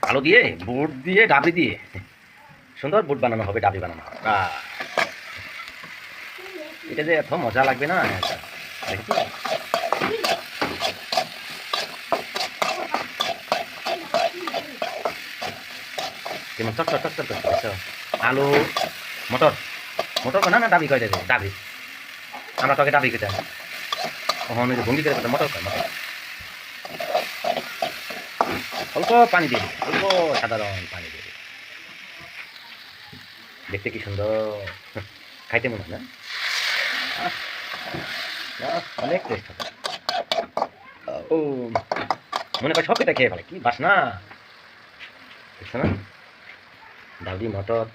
আলু দিয়ে বুট দিয়ে ডাবলি দিয়ে সুন্দর বুট বানানো হবে, ডাবলি বানানো হবে। এটা যে এত মজা লাগবে না, দেখি কেমন চটচট চটচট করছে। আলু মটর মটর না না ডাবি কয় দেবে, ডাবি আমরা তোকে ডাবি খেতে ওখানে যে ভঙ্গি করে মটর কয়, মটর অল্প পানি দিয়ে দিবে, অল্প সাধারণ পানি দিয়ে দিবে। দেখতে কি সুন্দর, খাইতে মনে হয় না? অনেক টেস্ট হবে। ও মনে করে সব খেতে খেয়ে ফেলে, কি বাসনা দেখছো না? ডাবলি মটর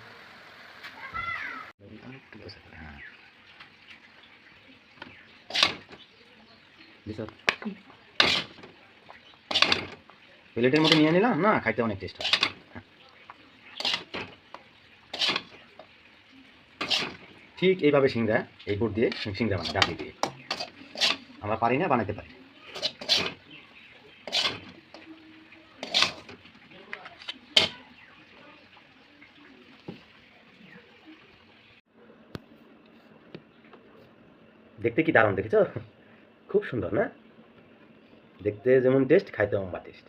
প্লেটের মধ্যে নিয়ে নিলাম না, খাইতে অনেক টেস্ট হবে। ঠিক এইভাবে সিংড়া, এই বুট দিয়ে সিংড়া বানাই ডাবলি দিয়ে। আমরা পারি না, বানাতে পারি। দেখতে কি দারুণ, দেখেছো? খুব সুন্দর না? দেখতে যেমন টেস্ট, খাইতে অম্বা টেস্ট।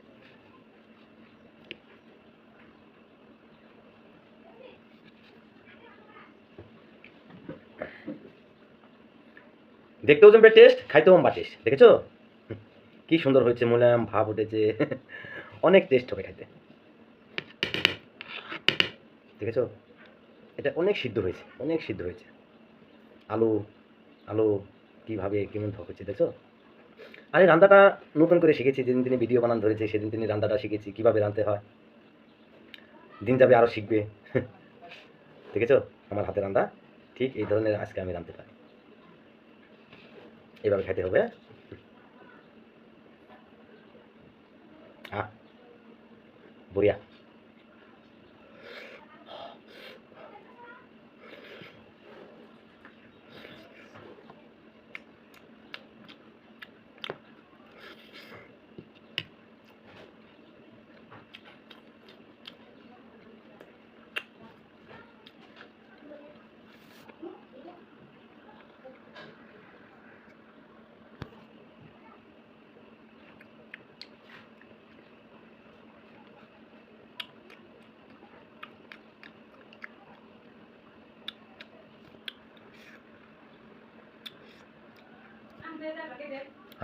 দেখতেও যেমন টেস্ট, খাইতেও অম্বা টেস্ট, দেখেছো? কি সুন্দর হয়েছে, মোলায়েম ভাব উঠেছে। অনেক টেস্ট হবে খাইতে, দেখেছো? এটা অনেক সিদ্ধ হয়েছে, অনেক সিদ্ধ হয়েছে। আলু আলু কীভাবে কেমন হয়েছে দেখছো? আরে রান্নাটা নতুন করে শিখেছি, যেদিন তিনি ভিডিও বানান ধরেছে সেদিন তিনি রান্নাটা শিখেছি, কীভাবে রাঁধতে হয়। দিন যাবে আরও শিখবে। দেখেছো আমার হাতে রান্না? ঠিক এই ধরনের আজকে আমি রাঁধতে পারি। এইভাবে খেতে হবে। বড়িয়া।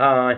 হাই